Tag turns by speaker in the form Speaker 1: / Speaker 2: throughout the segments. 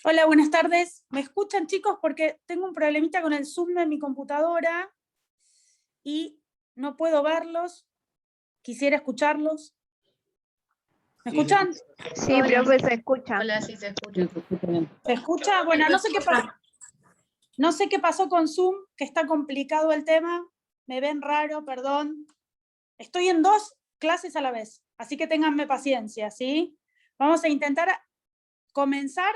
Speaker 1: Hola, buenas tardes. ¿Me escuchan, chicos? Porque tengo un problemita con el Zoom de mi computadora y no puedo verlos. Quisiera escucharlos. ¿Me
Speaker 2: Sí, se
Speaker 1: escuchan?
Speaker 2: escucha.
Speaker 3: Sí,
Speaker 4: Hola,
Speaker 3: profe, se escucha.
Speaker 4: hola, sí se
Speaker 2: Sí,
Speaker 4: escucha.
Speaker 2: se escucha bien.
Speaker 1: ¿Se escucha? Bueno, no sé qué pasó con Zoom, que está complicado el tema. Me ven raro, perdón. Estoy en 2 clases a la vez, así que ténganme paciencia, ¿sí? Vamos a intentar comenzar.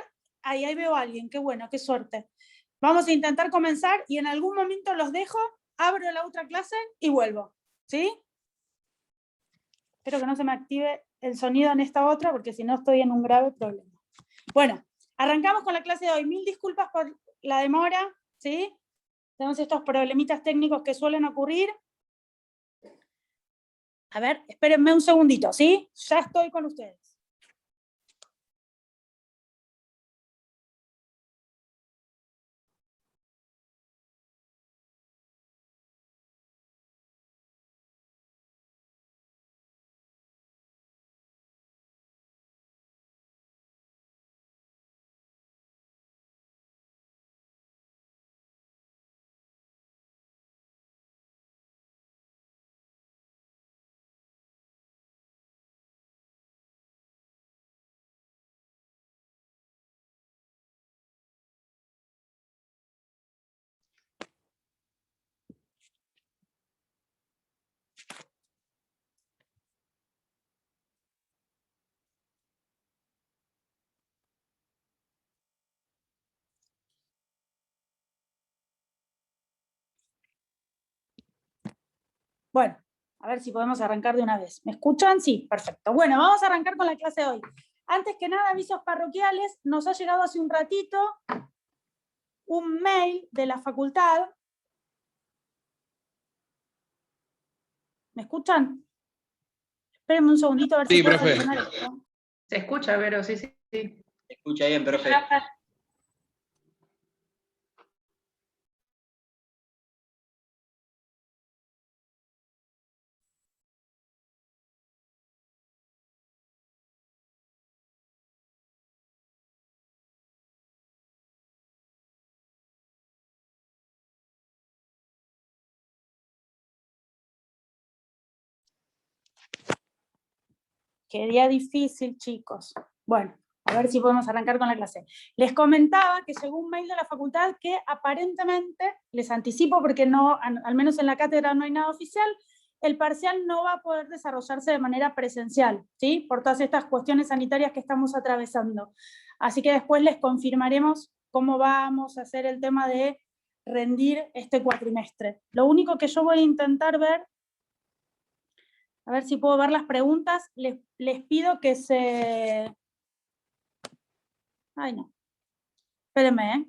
Speaker 1: Ahí veo a alguien, qué bueno, qué suerte. Vamos a intentar comenzar y en algún momento los dejo, abro la otra clase y vuelvo, ¿sí? Espero que no se me active el sonido en esta otra porque si no estoy en un grave problema. Bueno, arrancamos con la clase de hoy. Mil disculpas por la demora, ¿sí? Tenemos estos problemitas técnicos que suelen ocurrir. A ver, espérenme un segundito, ¿sí? Ya estoy con ustedes. Bueno, a ver si podemos arrancar de una vez. ¿Me escuchan? Sí, perfecto. Bueno, vamos a arrancar con la clase de hoy. Antes que nada, avisos parroquiales. Nos ha llegado hace un ratito un mail de la facultad. ¿Me escuchan? Espérenme un segundito a ver si puedo solucionar esto.
Speaker 4: Se escucha, Vero, sí, sí.
Speaker 2: Se escucha bien, profe.
Speaker 1: Qué día difícil, chicos. Bueno, a ver si podemos arrancar con la clase. Les comentaba que llegó un mail de la facultad que aparentemente, les anticipo porque no, al menos en la cátedra no hay nada oficial, el parcial no va a poder desarrollarse de manera presencial, ¿sí? Por todas estas cuestiones sanitarias que estamos atravesando. Así que después les confirmaremos cómo vamos a hacer el tema de rendir este cuatrimestre. Lo único que yo voy a intentar ver, a ver si puedo ver las preguntas, les pido que se... Ay, no. Espérenme, ¿eh?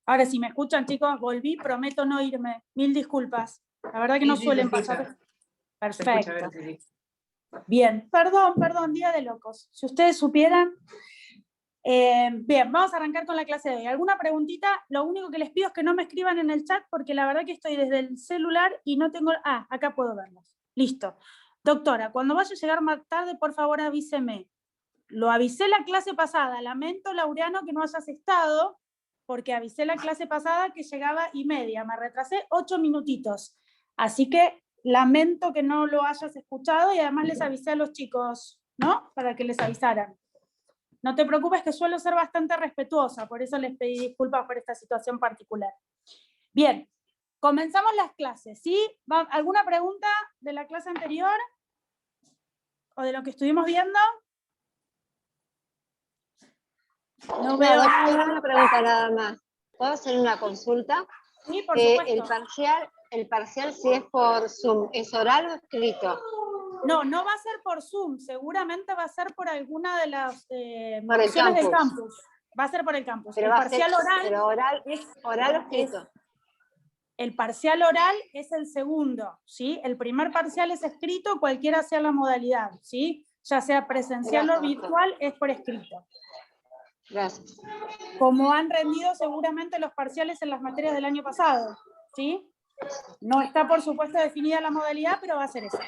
Speaker 1: Ahora, si me escuchan, chicos, volví, prometo no irme. 1000 disculpas. La verdad que no
Speaker 4: Sí,
Speaker 1: suelen
Speaker 4: se escucha.
Speaker 1: pasar.
Speaker 4: Se escucha,
Speaker 1: Perfecto.
Speaker 4: Vero, sí.
Speaker 1: Bien, perdón, día de locos. Si ustedes supieran. Bien, vamos a arrancar con la clase de hoy. ¿Alguna preguntita? Lo único que les pido es que no me escriban en el chat porque la verdad que estoy desde el celular y no tengo... Ah, acá puedo verlos. Listo. Doctora, cuando vaya a llegar más tarde, por favor avíseme. Lo avisé la clase pasada. Lamento, Laureano, que no hayas estado, porque avisé la clase pasada que llegaba 1:30. Me retrasé 8 minutitos. Así que lamento que no lo hayas escuchado y además les avisé a los chicos, ¿no? Para que les avisaran. No te preocupes que suelo ser bastante respetuosa, por eso les pedí disculpas por esta situación particular. Bien, comenzamos las clases, ¿sí? ¿Alguna pregunta de la clase anterior? ¿O de lo que estuvimos viendo? No veo
Speaker 3: doctora,
Speaker 1: nada.
Speaker 3: una pregunta nada más. ¿Puedo hacer una consulta?
Speaker 1: Sí, por supuesto.
Speaker 3: El parcial, si es por Zoom, ¿es oral o escrito?
Speaker 1: No, no va a ser por Zoom, seguramente va a ser por alguna de las
Speaker 3: Por el
Speaker 1: opciones del
Speaker 3: campus.
Speaker 1: campus. Va a ser por el campus.
Speaker 3: Pero
Speaker 1: El
Speaker 3: va
Speaker 1: parcial
Speaker 3: a ser,
Speaker 1: oral
Speaker 3: pero oral o escrito.
Speaker 1: El parcial oral es el segundo, ¿sí? El primer parcial es escrito, cualquiera sea la modalidad, ¿sí? Ya sea presencial
Speaker 3: Gracias,
Speaker 1: o virtual, es por escrito.
Speaker 3: Gracias.
Speaker 1: Como han rendido seguramente los parciales en las materias del año pasado, ¿sí? No está, por supuesto, definida la modalidad, pero va a ser eso.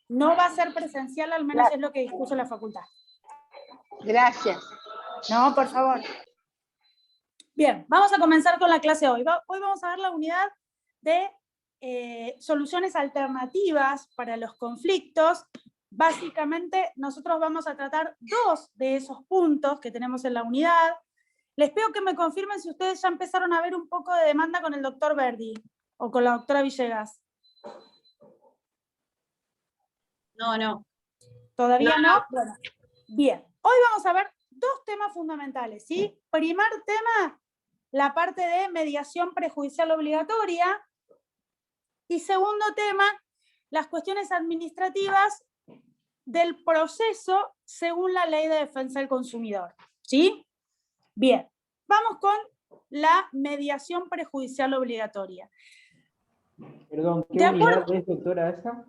Speaker 1: No va a ser presencial, al menos es lo que dispuso la facultad.
Speaker 3: Gracias.
Speaker 1: No, por favor. Bien, vamos a comenzar con la clase hoy. Hoy vamos a ver la unidad de soluciones alternativas para los conflictos. Básicamente, nosotros vamos a tratar 2 de esos puntos que tenemos en la unidad. Les pido que me confirmen si ustedes ya empezaron a ver un poco de demanda con el doctor Verdi o con la doctora Villegas.
Speaker 2: No.
Speaker 1: ¿Todavía no? Bueno, bien. Hoy vamos a ver 2 temas fundamentales, ¿sí? Primer tema, la parte de mediación prejudicial obligatoria. Y segundo tema, las cuestiones administrativas del proceso según la Ley de Defensa del Consumidor. ¿Sí? Bien, vamos con la mediación prejudicial obligatoria.
Speaker 5: Perdón, ¿qué
Speaker 1: ¿De
Speaker 5: unidad
Speaker 1: acuerdo?
Speaker 5: es, doctora, esa?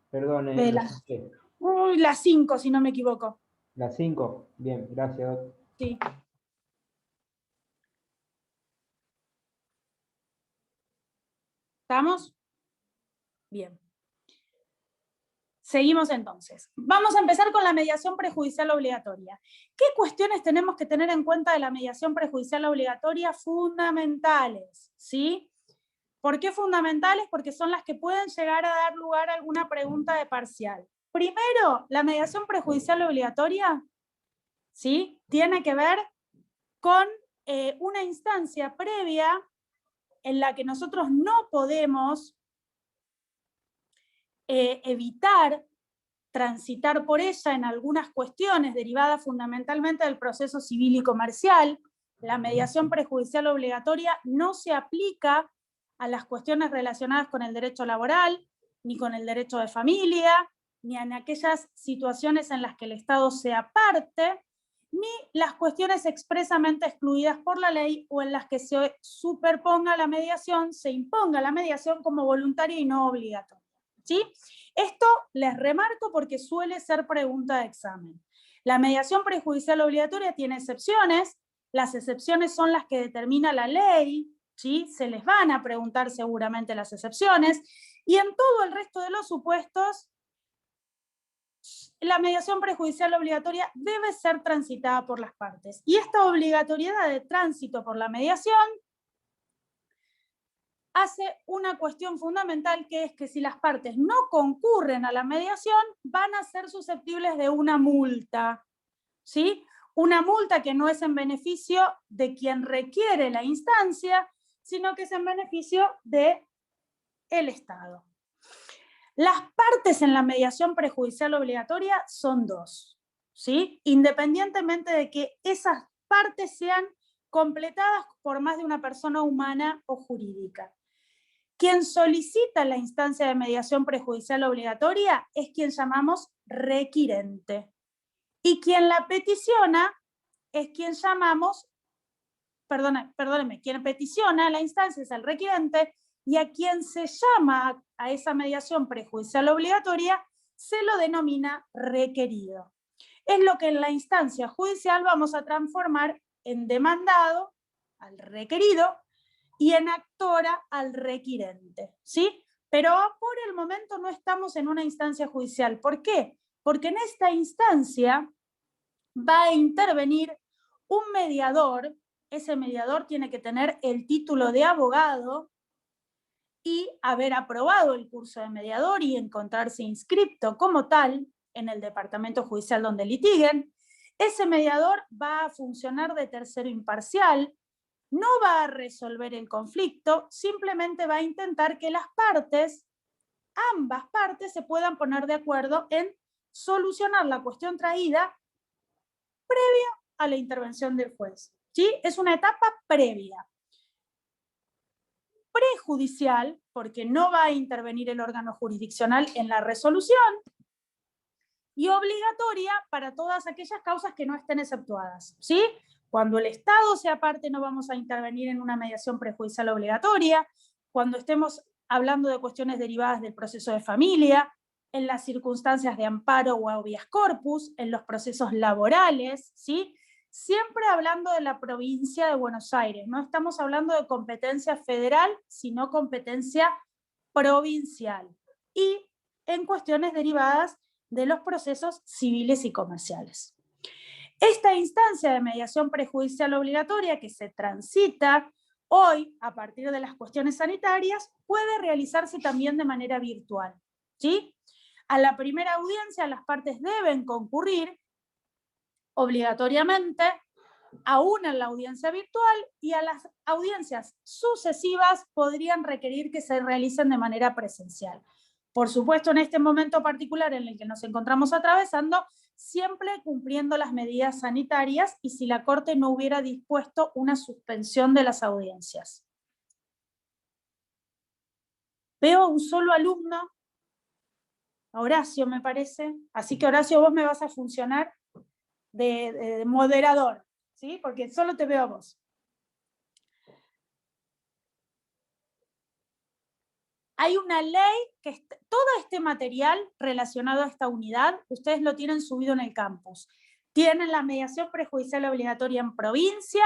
Speaker 5: Perdón,
Speaker 1: La 5, si no me equivoco.
Speaker 5: La 5. Bien, gracias.
Speaker 1: Sí. ¿Estamos? Bien. Seguimos entonces. Vamos a empezar con la mediación prejudicial obligatoria. ¿Qué cuestiones tenemos que tener en cuenta de la mediación prejudicial obligatoria? Fundamentales, ¿sí? ¿Por qué fundamentales? Porque son las que pueden llegar a dar lugar a alguna pregunta de parcial. Primero, la mediación prejudicial obligatoria, ¿sí? Tiene que ver con una instancia previa en la que nosotros no podemos evitar transitar por ella en algunas cuestiones derivadas fundamentalmente del proceso civil y comercial. La mediación prejudicial obligatoria no se aplica a las cuestiones relacionadas con el derecho laboral, ni con el derecho de familia, ni en aquellas situaciones en las que el Estado sea parte, ni las cuestiones expresamente excluidas por la ley o en las que se superponga la mediación, se imponga la mediación como voluntaria y no obligatoria. ¿Sí? Esto les remarco porque suele ser pregunta de examen. La mediación prejudicial obligatoria tiene excepciones, las excepciones son las que determina la ley, ¿sí? Se les van a preguntar seguramente las excepciones, y en todo el resto de los supuestos, la mediación prejudicial obligatoria debe ser transitada por las partes. Y esta obligatoriedad de tránsito por la mediación hace una cuestión fundamental, que es que si las partes no concurren a la mediación, van a ser susceptibles de una multa, ¿sí? Una multa que no es en beneficio de quien requiere la instancia, sino que es en beneficio del Estado. Las partes en la mediación prejudicial obligatoria son 2, ¿sí? Independientemente de que esas partes sean completadas por más de una persona humana o jurídica. Quien solicita la instancia de mediación prejudicial obligatoria es quien llamamos requirente. Y quien la peticiona es quien llamamos perdóneme, quien peticiona la instancia es el requirente, y a quien se llama a esa mediación prejudicial obligatoria se lo denomina requerido. Es lo que en la instancia judicial vamos a transformar en demandado al requerido y en actora al requirente, ¿sí? Pero por el momento no estamos en una instancia judicial. ¿Por qué? Porque en esta instancia va a intervenir un mediador. Ese mediador tiene que tener el título de abogado y haber aprobado el curso de mediador y encontrarse inscripto como tal en el departamento judicial donde litiguen. Ese mediador va a funcionar de tercero imparcial, no va a resolver el conflicto, simplemente va a intentar que las partes, ambas partes, se puedan poner de acuerdo en solucionar la cuestión traída previa a la intervención del juez. ¿Sí? Es una etapa previa. Prejudicial, porque no va a intervenir el órgano jurisdiccional en la resolución, y obligatoria para todas aquellas causas que no estén exceptuadas, ¿sí? Cuando el Estado sea parte no vamos a intervenir en una mediación prejudicial obligatoria, cuando estemos hablando de cuestiones derivadas del proceso de familia, en las circunstancias de amparo o habeas corpus, en los procesos laborales, ¿sí? Siempre hablando de la provincia de Buenos Aires, no estamos hablando de competencia federal, sino competencia provincial. Y en cuestiones derivadas de los procesos civiles y comerciales. Esta instancia de mediación prejudicial obligatoria que se transita hoy a partir de las cuestiones sanitarias puede realizarse también de manera virtual, ¿sí? A la primera audiencia las partes deben concurrir obligatoriamente, aún en la audiencia virtual, y a las audiencias sucesivas podrían requerir que se realicen de manera presencial. Por supuesto, en este momento particular en el que nos encontramos atravesando, siempre cumpliendo las medidas sanitarias y si la Corte no hubiera dispuesto una suspensión de las audiencias. Veo a un solo alumno, Horacio me parece, así que Horacio vos me vas a funcionar de moderador, ¿sí? Porque solo te veo a vos. Hay una ley que todo este material relacionado a esta unidad, ustedes lo tienen subido en el campus. Tienen la mediación prejudicial obligatoria en provincia,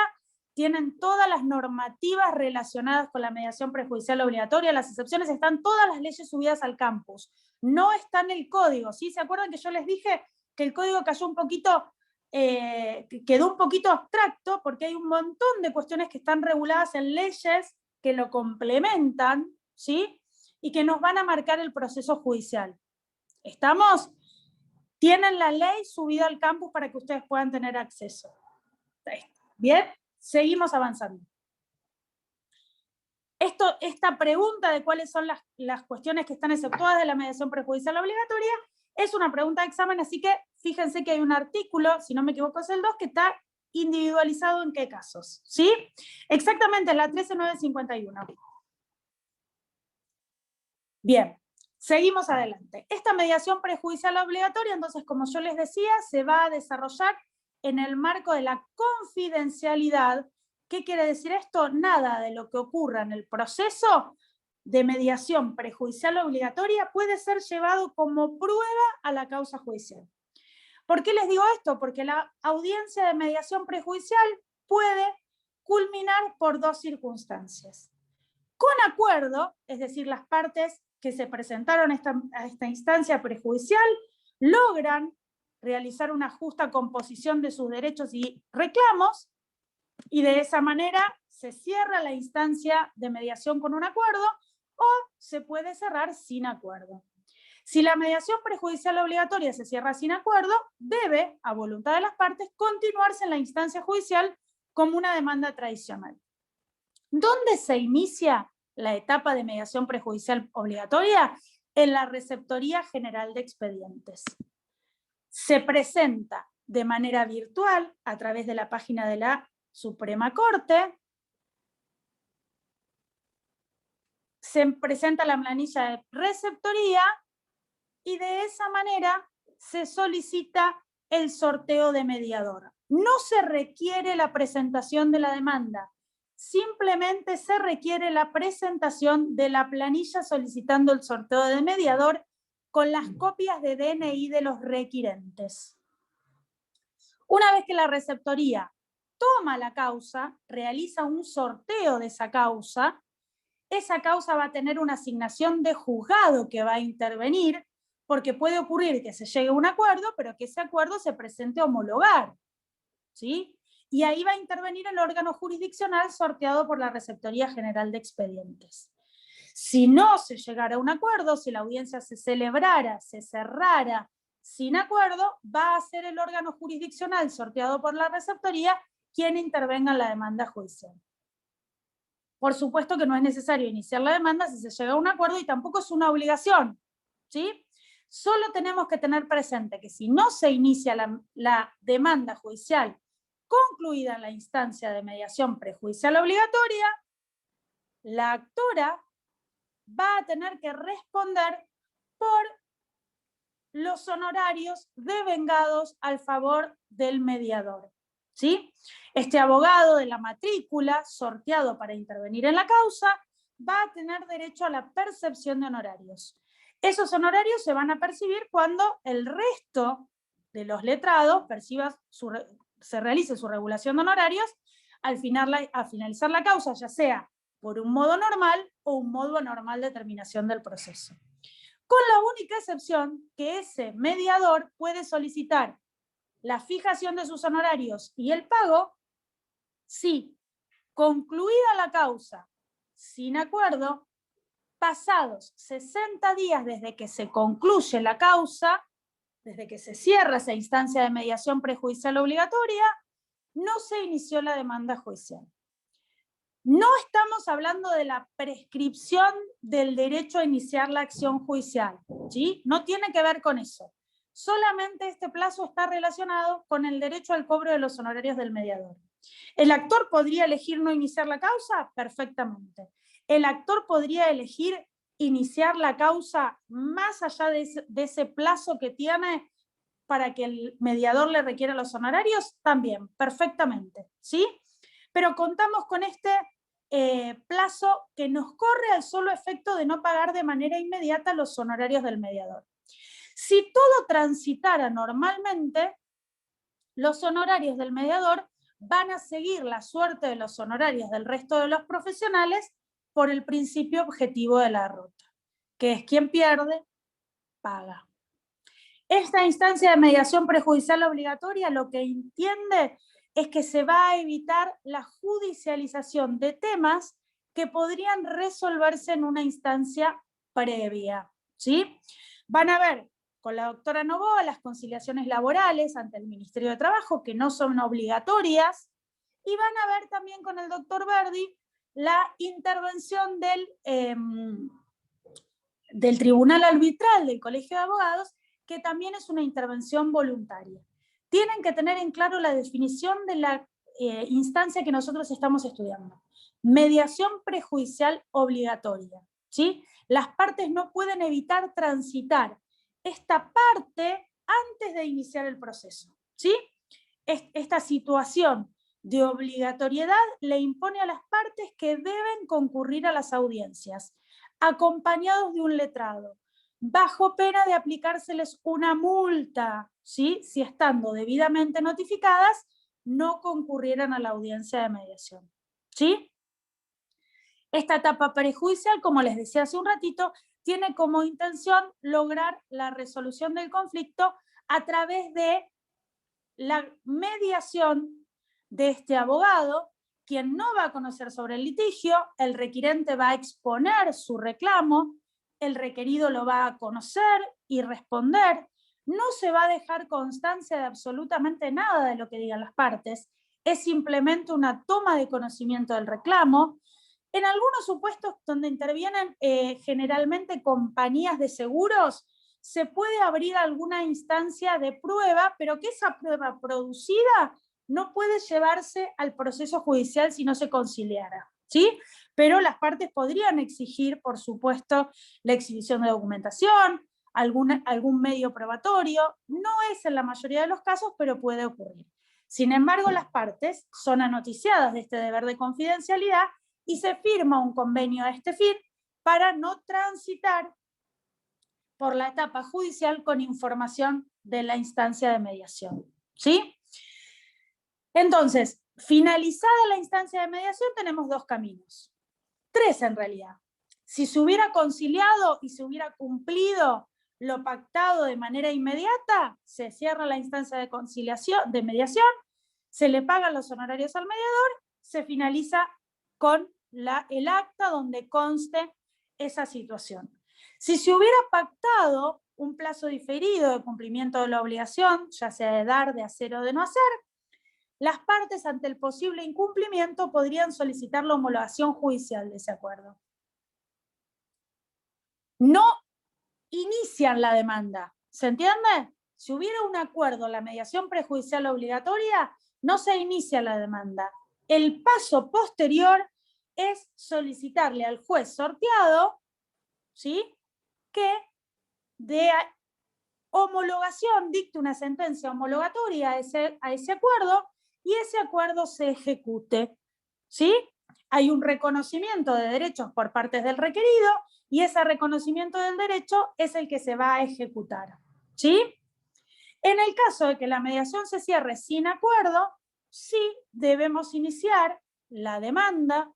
Speaker 1: tienen todas las normativas relacionadas con la mediación prejudicial obligatoria, las excepciones, están todas las leyes subidas al campus. No está en el código, ¿sí? ¿Se acuerdan que yo les dije que el código cayó un poquito, quedó un poquito abstracto porque hay un montón de cuestiones que están reguladas en leyes que lo complementan, ¿sí? Y que nos van a marcar el proceso judicial. ¿Estamos? Tienen la ley subida al campus para que ustedes puedan tener acceso. Bien, seguimos avanzando. Esta pregunta de cuáles son las cuestiones que están exceptuadas de la mediación prejudicial obligatoria es una pregunta de examen, así que fíjense que hay un artículo, si no me equivoco es el 2, que está individualizado en qué casos, ¿sí? Exactamente, la 13951. Bien, seguimos adelante. Esta mediación prejudicial obligatoria, entonces, como yo les decía, se va a desarrollar en el marco de la confidencialidad. ¿Qué quiere decir esto? Nada de lo que ocurra en el proceso de mediación prejudicial obligatoria puede ser llevado como prueba a la causa judicial. ¿Por qué les digo esto? Porque la audiencia de mediación prejudicial puede culminar por dos circunstancias. Con acuerdo, es decir, las partes que se presentaron a esta instancia prejudicial logran realizar una justa composición de sus derechos y reclamos, y de esa manera se cierra la instancia de mediación con un acuerdo o se puede cerrar sin acuerdo. Si la mediación prejudicial obligatoria se cierra sin acuerdo, debe, a voluntad de las partes, continuarse en la instancia judicial como una demanda tradicional. ¿Dónde se inicia la etapa de mediación prejudicial obligatoria? En la Receptoría General de Expedientes. Se presenta de manera virtual a través de la página de la Suprema Corte. Se presenta la planilla de receptoría y de esa manera se solicita el sorteo de mediador. no se requiere la presentación de la demanda, simplemente se requiere la presentación de la planilla solicitando el sorteo de mediador con las copias de DNI de los requirentes. Una vez que la receptoría toma la causa, realiza un sorteo de esa causa va a tener una asignación de juzgado que va a intervenir, porque puede ocurrir que se llegue a un acuerdo, pero que ese acuerdo se presente a homologar, ¿sí? Y ahí va a intervenir el órgano jurisdiccional sorteado por la Receptoría General de Expedientes. Si no se llegara a un acuerdo, si la audiencia se celebrara, se cerrara sin acuerdo, va a ser el órgano jurisdiccional sorteado por la Receptoría quien intervenga en la demanda judicial. Por supuesto que no es necesario iniciar la demanda si se llega a un acuerdo y tampoco es una obligación, ¿sí? Solo tenemos que tener presente que si no se inicia la demanda judicial concluida en la instancia de mediación prejudicial obligatoria, la actora va a tener que responder por los honorarios devengados al favor del mediador, ¿sí? Este abogado de la matrícula, sorteado para intervenir en la causa, va a tener derecho a la percepción de honorarios. Esos honorarios se van a percibir cuando el resto de los letrados se realice su regulación de honorarios al finalizar la causa, ya sea por un modo normal o un modo anormal de terminación del proceso. Con la única excepción que ese mediador puede solicitar la fijación de sus honorarios y el pago si, concluida la causa sin acuerdo, pasados 60 días desde que se concluye la causa, desde que se cierra esa instancia de mediación prejudicial obligatoria, no se inició la demanda judicial. No estamos hablando de la prescripción del derecho a iniciar la acción judicial, ¿sí? No tiene que ver con eso. Solamente este plazo está relacionado con el derecho al cobro de los honorarios del mediador. ¿El actor podría elegir no iniciar la causa? Perfectamente. ¿El actor podría elegir iniciar la causa más allá de ese plazo que tiene para que el mediador le requiera los honorarios? También, perfectamente, ¿sí? Pero contamos con este plazo que nos corre al solo efecto de no pagar de manera inmediata los honorarios del mediador. Si todo transitara normalmente, los honorarios del mediador van a seguir la suerte de los honorarios del resto de los profesionales por el principio objetivo de la ruta, que es quien pierde, paga. Esta instancia de mediación prejudicial obligatoria lo que entiende es que se va a evitar la judicialización de temas que podrían resolverse en una instancia previa, ¿sí? Van a ver con la doctora Novoa las conciliaciones laborales ante el Ministerio de Trabajo, que no son obligatorias, y van a ver también con el doctor Verdi la intervención del Tribunal Arbitral del Colegio de Abogados, que también es una intervención voluntaria. Tienen que tener en claro la definición de la instancia que nosotros estamos estudiando. Mediación prejudicial obligatoria, ¿sí? Las partes no pueden evitar transitar esta parte antes de iniciar el proceso, ¿sí? Esta situación de obligatoriedad le impone a las partes que deben concurrir a las audiencias, acompañados de un letrado, bajo pena de aplicárseles una multa, ¿sí? Si estando debidamente notificadas, no concurrieran a la audiencia de mediación, ¿sí? Esta etapa prejudicial, como les decía hace un ratito, tiene como intención lograr la resolución del conflicto a través de la mediación de este abogado, quien no va a conocer sobre el litigio, el requirente va a exponer su reclamo, el requerido lo va a conocer y responder, no se va a dejar constancia de absolutamente nada de lo que digan las partes, es simplemente una toma de conocimiento del reclamo. En algunos supuestos donde intervienen generalmente compañías de seguros, se puede abrir alguna instancia de prueba, pero que esa prueba producida no puede llevarse al proceso judicial si no se conciliara, ¿sí? Pero las partes podrían exigir, por supuesto, la exhibición de documentación, algún medio probatorio. No es en la mayoría de los casos, pero puede ocurrir. Sin embargo, las partes son anoticiadas de este deber de confidencialidad y se firma un convenio a este fin para no transitar por la etapa judicial con información de la instancia de mediación. ¿Sí? Entonces, finalizada la instancia de mediación, tenemos dos caminos. Tres en realidad. Si se hubiera conciliado y se hubiera cumplido lo pactado de manera inmediata, se cierra la instancia de conciliación, de mediación, se le pagan los honorarios al mediador, se finaliza con el acta donde conste esa situación. Si se hubiera pactado un plazo diferido de cumplimiento de la obligación, ya sea de dar, de hacer o de no hacer, las partes ante el posible incumplimiento podrían solicitar la homologación judicial de ese acuerdo. No inician la demanda, ¿se entiende? Si hubiera un acuerdo, la mediación prejudicial obligatoria, no se inicia la demanda. El paso posterior es solicitarle al juez sorteado, ¿sí?, que de homologación dicte una sentencia homologatoria a ese acuerdo y ese acuerdo se ejecute, ¿sí? Hay un reconocimiento de derechos por parte del requerido y ese reconocimiento del derecho es el que se va a ejecutar, ¿sí? En el caso de que la mediación se cierre sin acuerdo, sí debemos iniciar la demanda,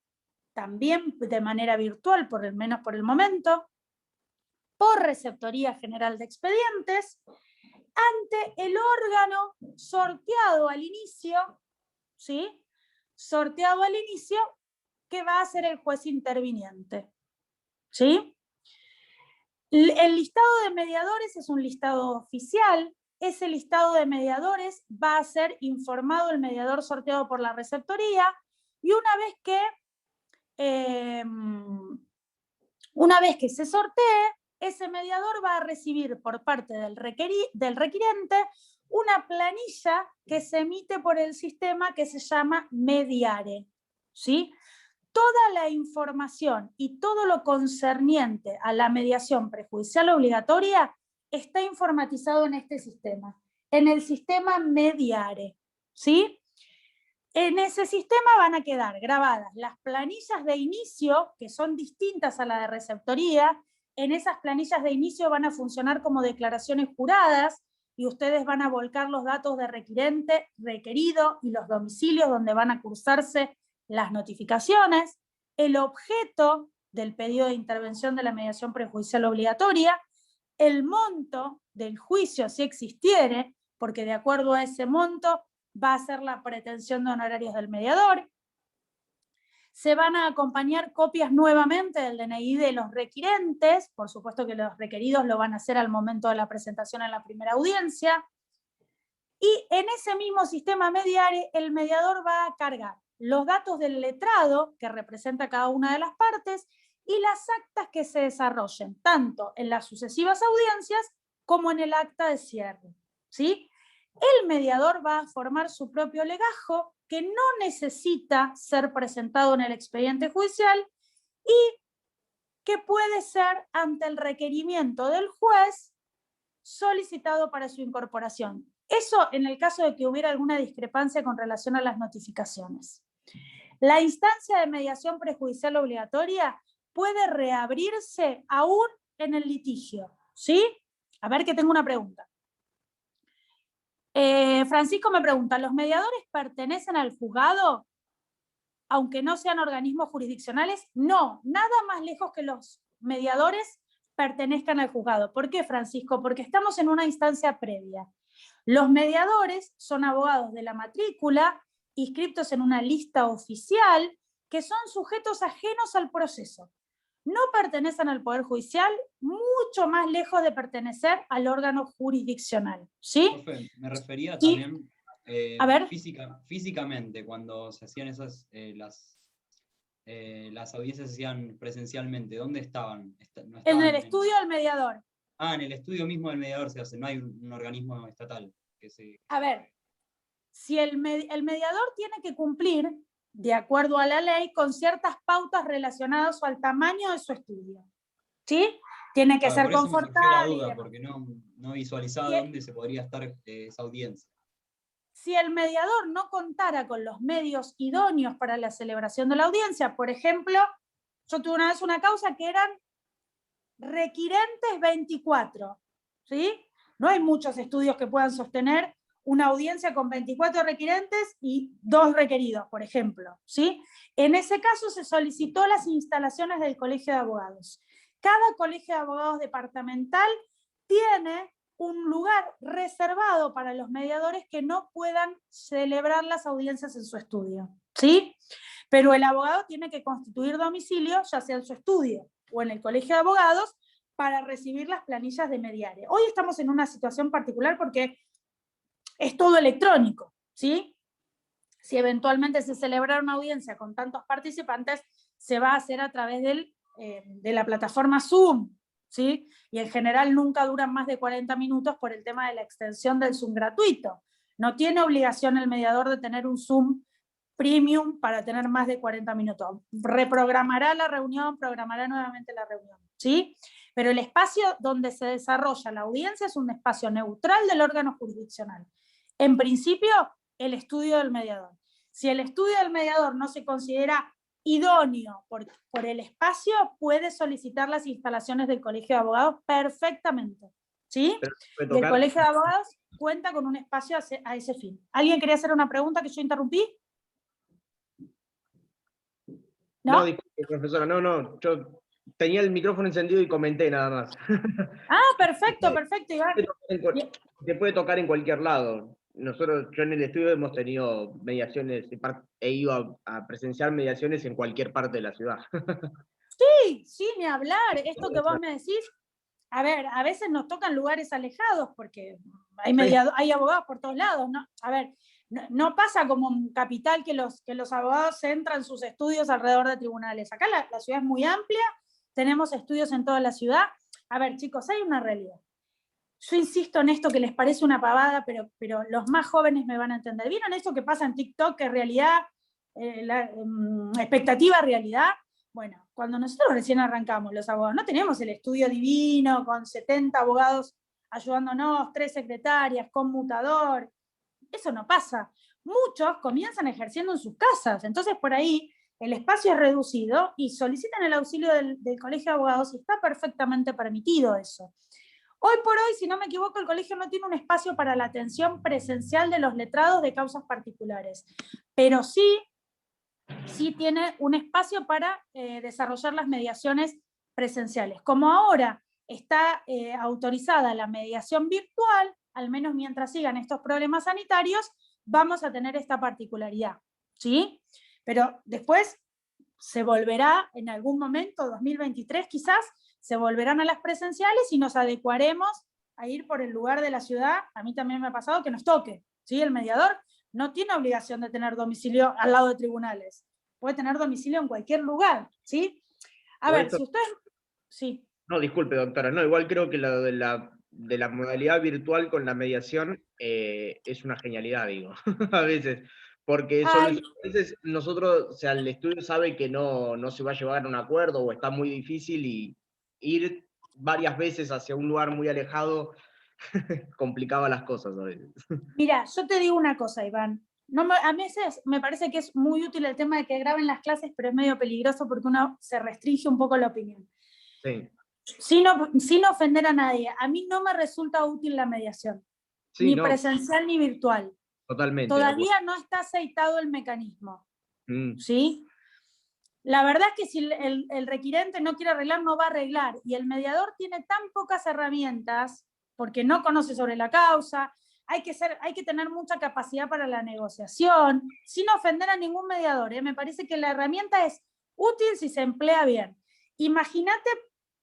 Speaker 1: también de manera virtual, por lo menos por el momento, por Receptoría General de Expedientes, ante el órgano sorteado al inicio, ¿sí? Sorteado al inicio, que va a ser el juez interviniente, ¿sí? El listado de mediadores es un listado oficial. Ese listado de mediadores va a ser informado el mediador sorteado por la receptoría y una vez que se sortee, ese mediador va a recibir por parte del requiriente una planilla que se emite por el sistema que se llama Mediare, ¿sí? Toda la información y todo lo concerniente a la mediación prejudicial obligatoria está informatizado en este sistema, en el sistema Mediare, ¿sí? En ese sistema van a quedar grabadas las planillas de inicio, que son distintas a la de receptoría. En esas planillas de inicio van a funcionar como declaraciones juradas y ustedes van a volcar los datos de requirente, requerido y los domicilios donde van a cursarse las notificaciones, el objeto del pedido de intervención de la mediación prejudicial obligatoria, el monto del juicio si existiere, porque de acuerdo a ese monto va a ser la pretensión de honorarios del mediador. Se van a acompañar copias nuevamente del DNI de los requirentes, por supuesto que los requeridos lo van a hacer al momento de la presentación en la primera audiencia, y en ese mismo sistema Mediare el mediador va a cargar los datos del letrado que representa cada una de las partes y las actas que se desarrollen, tanto en las sucesivas audiencias como en el acta de cierre, ¿sí? El mediador va a formar su propio legajo que no necesita ser presentado en el expediente judicial y que puede ser ante el requerimiento del juez solicitado para su incorporación. Eso en el caso de que hubiera alguna discrepancia con relación a las notificaciones. La instancia de mediación prejudicial obligatoria puede reabrirse aún en el litigio, ¿sí? A ver, que tengo una pregunta. Francisco me pregunta, ¿los mediadores pertenecen al juzgado aunque no sean organismos jurisdiccionales? No, nada más lejos que los mediadores pertenezcan al juzgado. ¿Por qué, Francisco? Porque estamos en una instancia previa. Los mediadores son abogados de la matrícula, inscriptos en una lista oficial, que son sujetos ajenos al proceso. No pertenecen al Poder Judicial, mucho más lejos de pertenecer al órgano jurisdiccional, ¿sí?
Speaker 6: Profe, me refería
Speaker 1: Y,
Speaker 6: también
Speaker 1: a ver.
Speaker 6: físicamente, cuando se hacían esas, las audiencias se hacían presencialmente, ¿dónde estaban? ¿No
Speaker 1: En
Speaker 6: estaban
Speaker 1: el estudio del mediador.
Speaker 6: en el estudio mismo del mediador se hace, no hay un organismo estatal que se...
Speaker 1: A ver, si el mediador tiene que cumplir, de acuerdo a la ley, con ciertas pautas relacionadas al tamaño de su estudio, ¿sí? Tiene que ser
Speaker 6: por eso me surgió la
Speaker 1: confortable.
Speaker 6: duda, porque no visualizaba dónde se podría estar esa audiencia.
Speaker 1: Si el mediador no contara con los medios idóneos para la celebración de la audiencia, por ejemplo, yo tuve una vez una causa que eran requirentes 24, ¿sí? No hay muchos estudios que puedan sostener una audiencia con 24 requirentes y 2 requeridos, por ejemplo, ¿sí? En ese caso se solicitó las instalaciones del Colegio de Abogados. Cada Colegio de Abogados departamental tiene un lugar reservado para los mediadores que no puedan celebrar las audiencias en su estudio, ¿sí? Pero el abogado tiene que constituir domicilio, ya sea en su estudio o en el Colegio de Abogados, para recibir las planillas de mediare. Hoy estamos en una situación particular porque es todo electrónico, ¿sí? Si eventualmente se celebrara una audiencia con tantos participantes, se va a hacer a través de la plataforma Zoom, ¿sí? Y en general nunca duran más de 40 minutos por el tema de la extensión del Zoom gratuito. No tiene obligación el mediador de tener un Zoom premium para tener más de 40 minutos. Reprogramará la reunión, programará nuevamente la reunión, ¿sí? Pero el espacio donde se desarrolla la audiencia es un espacio neutral del órgano jurisdiccional. En principio, el estudio del mediador. Si el estudio del mediador no se considera idóneo por el espacio, puede solicitar las instalaciones del Colegio de Abogados perfectamente, ¿sí? Y el Colegio de Abogados cuenta con un espacio a ese fin. ¿Alguien quería hacer una pregunta que yo interrumpí?
Speaker 7: No, disculpe, profesora, no, yo tenía el micrófono encendido y comenté nada más.
Speaker 1: Ah, perfecto, Iván.
Speaker 7: Se puede tocar en cualquier lado. Yo en el estudio hemos tenido mediaciones, he ido a presenciar mediaciones en cualquier parte de la ciudad.
Speaker 1: Sí, ni hablar. Esto que vos me decís, a ver, a veces nos tocan lugares alejados porque hay abogados por todos lados, ¿no? A ver, no pasa como en Capital que los abogados centran sus estudios alrededor de tribunales. Acá la ciudad es muy amplia, tenemos estudios en toda la ciudad. A ver, chicos, hay una realidad. Yo insisto en esto que les parece una pavada, pero los más jóvenes me van a entender. ¿Vieron esto que pasa en TikTok, que realidad, expectativa, realidad? Bueno, cuando nosotros recién arrancamos, los abogados, no teníamos el estudio divino, con 70 abogados ayudándonos, 3 secretarias, conmutador. Eso no pasa. Muchos comienzan ejerciendo en sus casas, entonces por ahí el espacio es reducido y solicitan el auxilio del Colegio de Abogados y está perfectamente permitido eso. Hoy por hoy, si no me equivoco, el colegio no tiene un espacio para la atención presencial de los letrados de causas particulares, pero sí tiene un espacio para desarrollar las mediaciones presenciales. Como ahora está autorizada la mediación virtual, al menos mientras sigan estos problemas sanitarios, vamos a tener esta particularidad, ¿sí? Pero después se volverá en algún momento, 2023 quizás, se volverán a las presenciales y nos adecuaremos a ir por el lugar de la ciudad. A mí también me ha pasado que nos toque, ¿sí? El mediador no tiene obligación de tener domicilio al lado de tribunales. Puede tener domicilio en cualquier lugar, ¿sí? A ver, si usted... Sí.
Speaker 7: No, disculpe, doctora. No, igual creo que lo de la modalidad virtual con la mediación es una genialidad, digo, a veces. Porque a veces nosotros, o sea, el estudio sabe que no se va a llevar a un acuerdo o está muy difícil y ir varias veces hacia un lugar muy alejado complicaba las cosas a veces.
Speaker 1: Mira, yo te digo una cosa, Iván. A veces me parece que es muy útil el tema de que graben las clases, pero es medio peligroso porque uno se restringe un poco la opinión.
Speaker 7: Sí.
Speaker 1: Sin ofender a nadie, a mí no me resulta útil la mediación, ni presencial ni virtual.
Speaker 7: Totalmente.
Speaker 1: Todavía no está aceitado el mecanismo, ¿sí? La verdad es que si el requirente no quiere arreglar, no va a arreglar, y el mediador tiene tan pocas herramientas, porque no conoce sobre la causa, hay que tener mucha capacidad para la negociación, sin ofender a ningún mediador, ¿eh? Me parece que la herramienta es útil si se emplea bien. Imagínate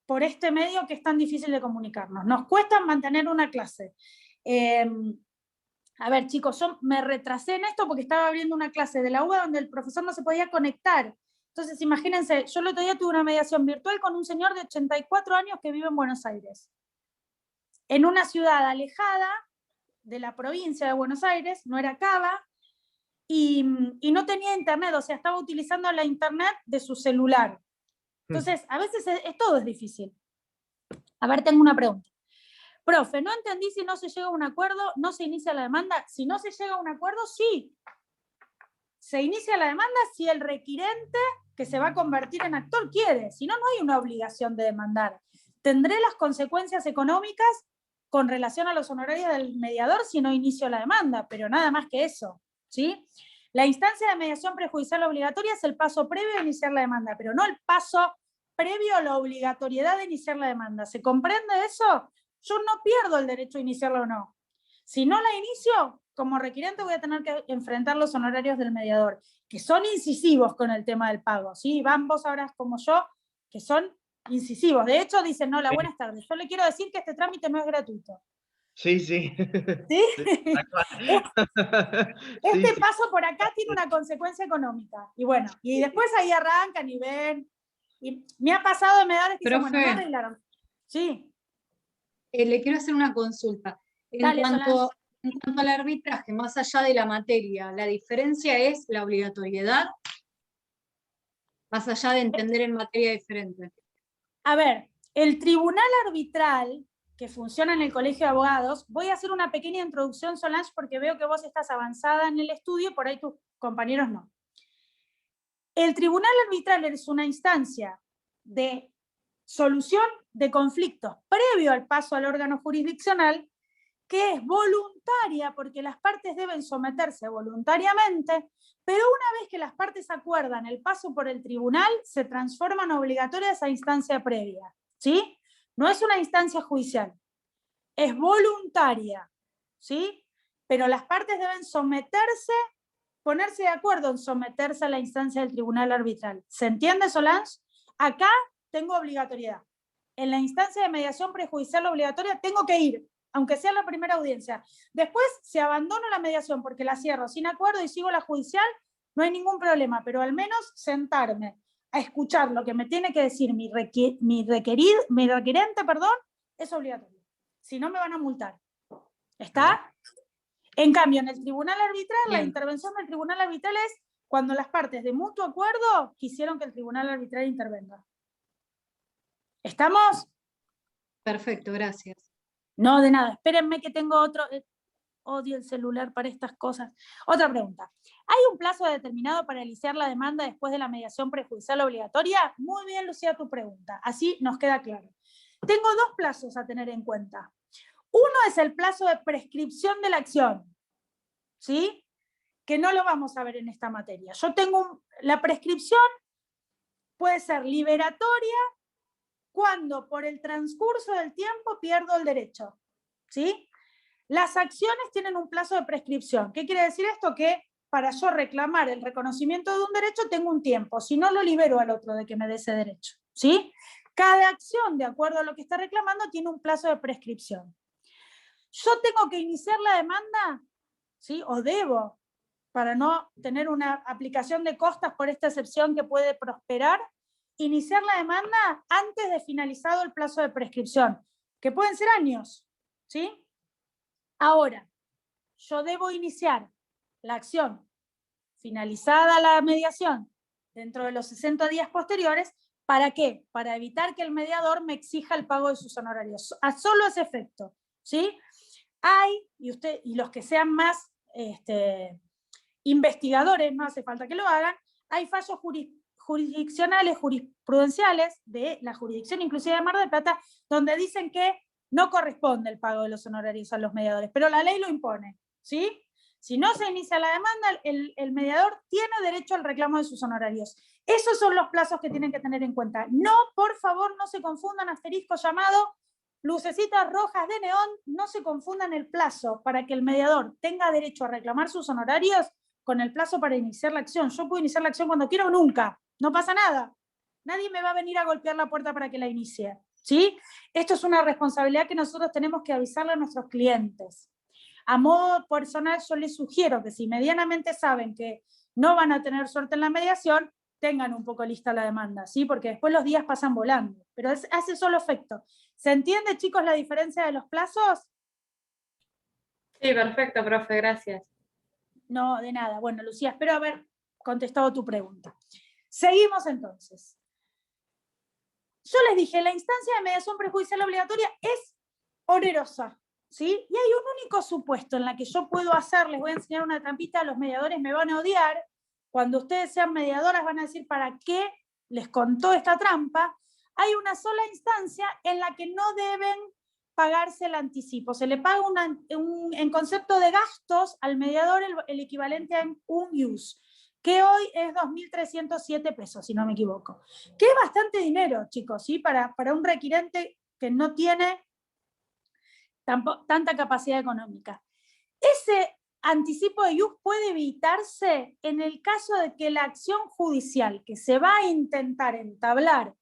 Speaker 1: por este medio que es tan difícil de comunicarnos. Nos cuesta mantener una clase. A ver, chicos, yo me retrasé en esto porque estaba abriendo una clase de la UBA donde el profesor no se podía conectar. Entonces, imagínense, yo el otro día tuve una mediación virtual con un señor de 84 años que vive en Buenos Aires. En una ciudad alejada de la provincia de Buenos Aires, no era Cava, y no tenía internet, o sea, estaba utilizando la internet de su celular. Entonces, a veces todo es difícil. A ver, tengo una pregunta. Profe, no entendí si no se llega a un acuerdo, no se inicia la demanda. Si no se llega a un acuerdo, sí. Se inicia la demanda si el requirente, que se va a convertir en actor, quiere. Si no, no hay una obligación de demandar. Tendré las consecuencias económicas con relación a los honorarios del mediador si no inicio la demanda, pero nada más que eso, ¿sí? La instancia de mediación prejudicial obligatoria es el paso previo a iniciar la demanda, pero no el paso previo a la obligatoriedad de iniciar la demanda. ¿Se comprende eso? Yo no pierdo el derecho a iniciarla o no. Si no la inicio, como requirente voy a tener que enfrentar los honorarios del mediador, que son incisivos con el tema del pago, ¿sí? Van, vos sabrás como yo, que son incisivos. De hecho, dicen, hola, buenas tardes. Yo le quiero decir que este trámite no es gratuito.
Speaker 7: Sí, sí.
Speaker 1: ¿Sí?
Speaker 7: Tal cual.
Speaker 1: Este
Speaker 7: Sí, sí.
Speaker 1: paso por acá tiene una consecuencia económica. Y bueno, y después ahí arrancan y ven. Y me ha pasado de mediadores que dicen, bueno, no
Speaker 2: Profe.
Speaker 1: arreglaron. Sí.
Speaker 2: Le quiero hacer una consulta.
Speaker 1: Dale,
Speaker 2: En cuanto al arbitraje, más allá de la materia, ¿la diferencia es la obligatoriedad? Más allá de entender en materia diferente.
Speaker 1: A ver, el tribunal arbitral que funciona en el Colegio de Abogados, voy a hacer una pequeña introducción, Solange, porque veo que vos estás avanzada en el estudio, por ahí tus compañeros no. El tribunal arbitral es una instancia de solución de conflictos previo al paso al órgano jurisdiccional, que es voluntaria porque las partes deben someterse voluntariamente, pero una vez que las partes acuerdan el paso por el tribunal, se transforma en obligatoria esa instancia previa, ¿sí? No es una instancia judicial, es voluntaria, ¿sí? Pero las partes deben someterse, ponerse de acuerdo en someterse a la instancia del tribunal arbitral. ¿Se entiende, Solange? Acá tengo obligatoriedad. En la instancia de mediación prejudicial obligatoria tengo que ir, aunque sea la primera audiencia. Después, si abandono la mediación porque la cierro sin acuerdo y sigo la judicial, no hay ningún problema, pero al menos sentarme a escuchar lo que me tiene que decir mi requerente, es obligatorio. Si no, me van a multar. ¿Está? En cambio, en el tribunal arbitral, la intervención del tribunal arbitral es cuando las partes de mutuo acuerdo quisieron que el tribunal arbitral intervenga. ¿Estamos?
Speaker 2: Perfecto, gracias.
Speaker 1: No, de nada. Espérenme que tengo otro. Odio el celular para estas cosas. Otra pregunta. ¿Hay un plazo determinado para iniciar la demanda después de la mediación prejudicial obligatoria? Muy bien, Lucía, tu pregunta. Así nos queda claro. Tengo dos plazos a tener en cuenta. Uno es el plazo de prescripción de la acción, ¿sí? Que no lo vamos a ver en esta materia. Yo tengo la prescripción puede ser liberatoria cuando por el transcurso del tiempo pierdo el derecho, ¿sí? Las acciones tienen un plazo de prescripción. ¿Qué quiere decir esto? Que para yo reclamar el reconocimiento de un derecho tengo un tiempo, si no lo libero al otro de que me dé ese derecho, ¿sí? Cada acción, de acuerdo a lo que está reclamando, tiene un plazo de prescripción. Yo tengo que iniciar la demanda, ¿sí? O debo, para no tener una aplicación de costas por esta excepción que puede prosperar, iniciar la demanda antes de finalizado el plazo de prescripción, que pueden ser años, ¿sí? Ahora, yo debo iniciar la acción finalizada la mediación dentro de los 60 días posteriores. ¿Para qué? Para evitar que el mediador me exija el pago de sus honorarios. A solo ese efecto, ¿sí? Hay, y los que sean más investigadores, no hace falta que lo hagan, hay fallos jurisdiccionales, jurisprudenciales de la jurisdicción inclusive de Mar del Plata, donde dicen que no corresponde el pago de los honorarios a los mediadores, pero la ley lo impone, ¿sí? Si no se inicia la demanda, el mediador tiene derecho al reclamo de sus honorarios. Esos son los plazos que tienen que tener en cuenta. No, por favor, no se confundan asterisco llamado lucecitas rojas de neón, no se confundan el plazo para que el mediador tenga derecho a reclamar sus honorarios con el plazo para iniciar la acción. Yo puedo iniciar la acción cuando quiera o nunca, no pasa nada. Nadie me va a venir a golpear la puerta para que la inicie, ¿sí? Esto es una responsabilidad que nosotros tenemos que avisarle a nuestros clientes. A modo personal, yo les sugiero que si medianamente saben que no van a tener suerte en la mediación, tengan un poco lista la demanda, ¿sí? Porque después los días pasan volando, pero hace solo efecto. ¿Se entiende, chicos, la diferencia de los plazos?
Speaker 4: Sí, perfecto, profe, gracias.
Speaker 1: No, de nada. Bueno, Lucía, espero haber contestado tu pregunta. Seguimos entonces. Yo les dije, la instancia de mediación prejudicial obligatoria es onerosa, ¿sí? Y hay un único supuesto en la que yo puedo hacer, les voy a enseñar una trampita, los mediadores me van a odiar, cuando ustedes sean mediadoras van a decir, ¿para qué les contó esta trampa? Hay una sola instancia en la que no deben pagarse el anticipo. Se le paga en concepto de gastos al mediador el equivalente a un use, que hoy es 2.307 pesos, si no me equivoco. Que es bastante dinero, chicos, ¿sí? Para un requirente que no tiene tanta capacidad económica. Ese anticipo de use puede evitarse en el caso de que la acción judicial que se va a intentar entablar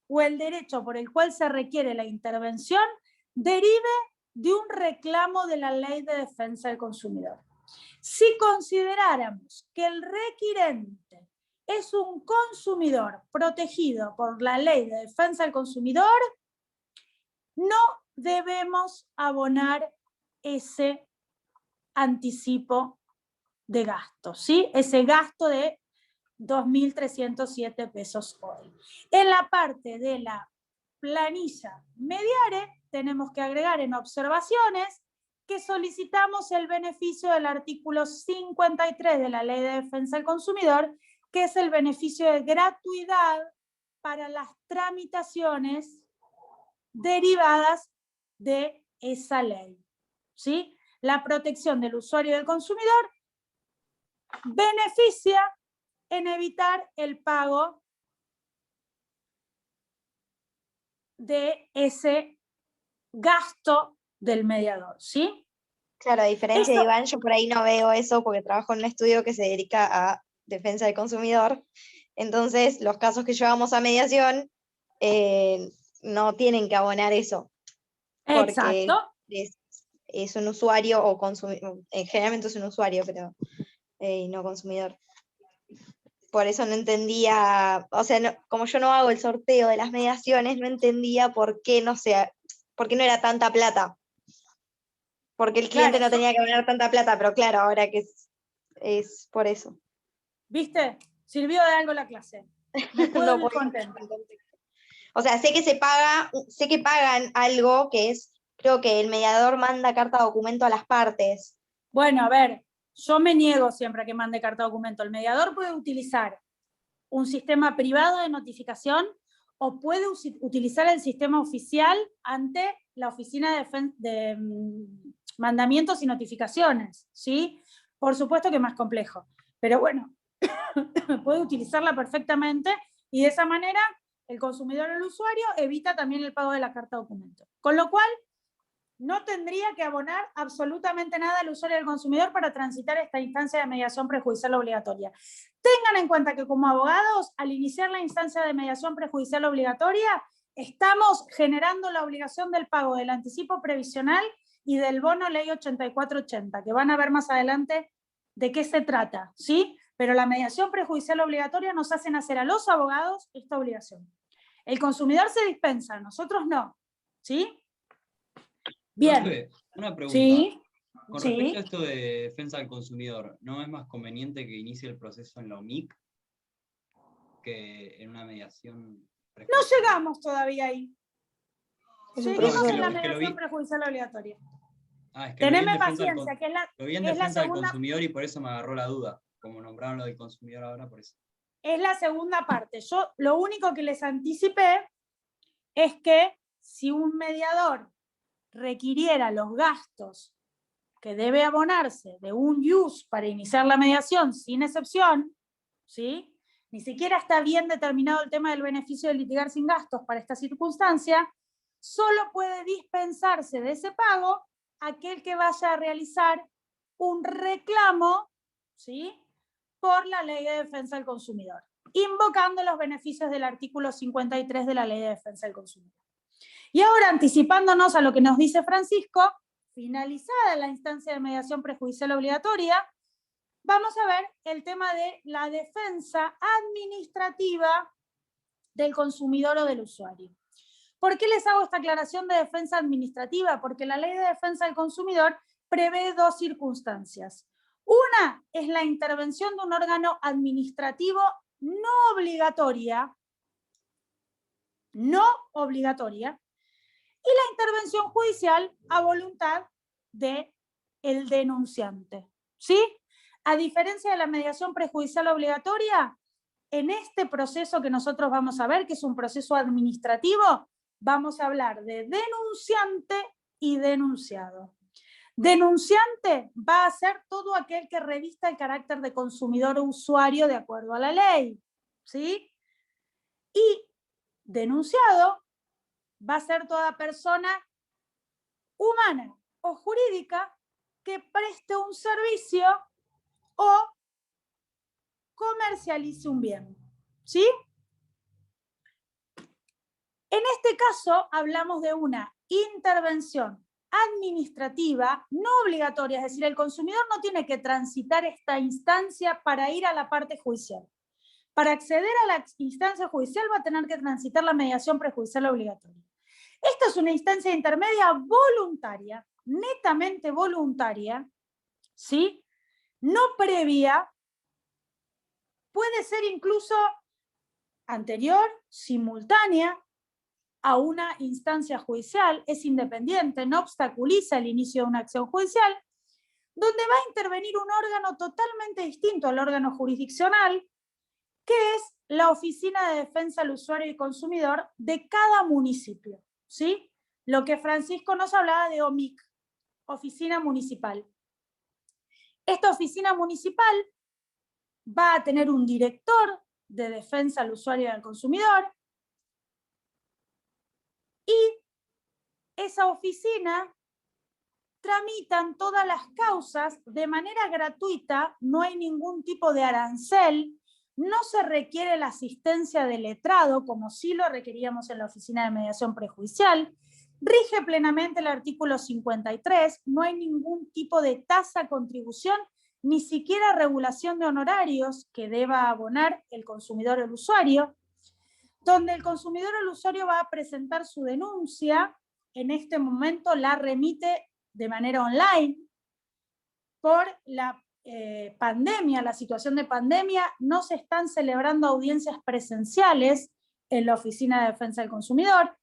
Speaker 1: o el derecho por el cual se requiere la intervención derive de un reclamo de la Ley de Defensa del Consumidor. Si consideráramos que el requirente es un consumidor protegido por la Ley de Defensa del Consumidor, no debemos abonar ese anticipo de gasto, ¿sí? Ese gasto de 2.307 pesos hoy. En la parte de la planilla mediare, tenemos que agregar en observaciones que solicitamos el beneficio del artículo 53 de la Ley de Defensa del Consumidor, que es el beneficio de gratuidad para las tramitaciones derivadas de esa ley, ¿sí? La protección del usuario y del consumidor beneficia en evitar el pago de ese gasto del mediador, ¿sí?
Speaker 8: Claro, a diferencia de Iván, yo por ahí no veo eso porque trabajo en un estudio que se dedica a defensa del consumidor. Entonces, los casos que llevamos a mediación no tienen que abonar eso. Porque
Speaker 1: Exacto.
Speaker 8: es un usuario o consumidor, generalmente es un usuario, pero no consumidor. Por eso no entendía, o sea, como yo no hago el sorteo de las mediaciones, no entendía por qué no era tanta plata. Porque el cliente no tenía que abonar tanta plata, pero claro, ahora que es por eso.
Speaker 1: ¿Viste? Sirvió de algo la clase. Me puedo ir contenta.
Speaker 8: O sea, sé que pagan algo que es, creo que el mediador manda carta documento a las partes.
Speaker 1: Bueno, a ver, yo me niego siempre a que mande carta documento. El mediador puede utilizar un sistema privado de notificación o puede utilizar el sistema oficial ante la Oficina de Mandamientos y Notificaciones, ¿sí? Por supuesto que es más complejo, pero bueno, puede utilizarla perfectamente y de esa manera el consumidor o el usuario evita también el pago de la carta documento. Con lo cual, no tendría que abonar absolutamente nada al usuario y al consumidor para transitar esta instancia de mediación prejudicial obligatoria. Tengan en cuenta que como abogados, al iniciar la instancia de mediación prejudicial obligatoria, estamos generando la obligación del pago del anticipo previsional y del bono ley 8480, que van a ver más adelante de qué se trata, ¿sí? Pero la mediación prejudicial obligatoria nos hacen hacer a los abogados esta obligación. El consumidor se dispensa, nosotros no, ¿sí? Bien.
Speaker 6: Profe, una pregunta.
Speaker 1: Sí.
Speaker 6: Con respecto a esto de defensa del consumidor, ¿no es más conveniente que inicie el proceso en la OMIC que en una mediación prejudicial?
Speaker 1: No llegamos todavía ahí. Seguimos en la mediación prejudicial obligatoria.
Speaker 6: Es que
Speaker 1: teneme paciencia, que es la,
Speaker 6: lo vi en
Speaker 1: es la
Speaker 6: defensa del
Speaker 1: segunda,
Speaker 6: consumidor y por eso me agarró la duda. Como nombraron lo del consumidor ahora, por eso.
Speaker 1: es la segunda parte. Yo lo único que les anticipé es que si un mediador requiriera los gastos que debe abonarse de un use para iniciar la mediación sin excepción, ¿sí? Ni siquiera está bien determinado el tema del beneficio de litigar sin gastos para esta circunstancia, solo puede dispensarse de ese pago aquel que vaya a realizar un reclamo, ¿sí?, por la Ley de Defensa del Consumidor, invocando los beneficios del artículo 53 de la Ley de Defensa del Consumidor. Y ahora, anticipándonos a lo que nos dice Francisco, finalizada la instancia de mediación prejudicial obligatoria, vamos a ver el tema de la defensa administrativa del consumidor o del usuario. ¿Por qué les hago esta aclaración de defensa administrativa? Porque la Ley de Defensa del Consumidor prevé dos circunstancias. Una es la intervención de un órgano administrativo no obligatoria, y la intervención judicial a voluntad del denunciante. ¿Sí? A diferencia de la mediación prejudicial obligatoria, en este proceso que nosotros vamos a ver, que es un proceso administrativo, vamos a hablar de denunciante y denunciado. Denunciante va a ser todo aquel que revista el carácter de consumidor o usuario de acuerdo a la ley, ¿sí? Y denunciado va a ser toda persona humana o jurídica que preste un servicio o comercialice un bien, ¿sí? En este caso hablamos de una intervención administrativa no obligatoria, es decir, el consumidor no tiene que transitar esta instancia para ir a la parte judicial. Para acceder a la instancia judicial va a tener que transitar la mediación prejudicial obligatoria. Esta es una instancia intermedia voluntaria, netamente voluntaria, ¿sí? No previa, puede ser incluso anterior, simultánea a una instancia judicial, es independiente, no obstaculiza el inicio de una acción judicial, donde va a intervenir un órgano totalmente distinto al órgano jurisdiccional, que es la Oficina de Defensa del Usuario y Consumidor de cada municipio, ¿sí? Lo que Francisco nos hablaba de OMIC, Oficina Municipal. Esta oficina municipal va a tener un director de defensa al usuario y al consumidor, y esa oficina tramitan todas las causas de manera gratuita, no hay ningún tipo de arancel, no se requiere la asistencia del letrado, como sí lo requeríamos en la Oficina de Mediación Prejudicial, rige plenamente el artículo 53, no hay ningún tipo de tasa, contribución, ni siquiera regulación de honorarios que deba abonar el consumidor o el usuario, donde el consumidor o el usuario va a presentar su denuncia, en este momento la remite de manera online. Por la pandemia, la situación de pandemia, no se están celebrando audiencias presenciales en la Oficina de Defensa del Consumidor.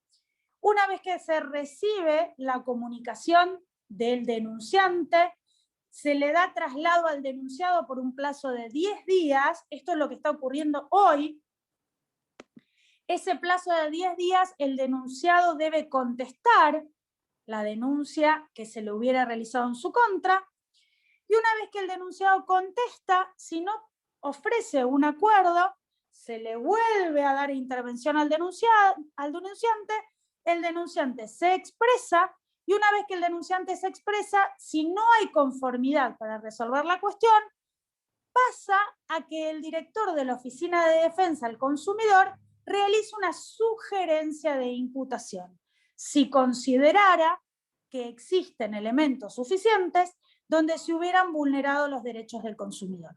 Speaker 1: Una vez que se recibe la comunicación del denunciante, se le da traslado al denunciado por un plazo de 10 días, esto es lo que está ocurriendo hoy. Ese plazo de 10 días, el denunciado debe contestar la denuncia que se le hubiera realizado en su contra, y una vez que el denunciado contesta, si no ofrece un acuerdo, se le vuelve a dar intervención al denunciante, el denunciante se expresa, y una vez que el denunciante se expresa, si no hay conformidad para resolver la cuestión, pasa a que el director de la Oficina de Defensa del Consumidor realiza una sugerencia de imputación, si considerara que existen elementos suficientes donde se hubieran vulnerado los derechos del consumidor.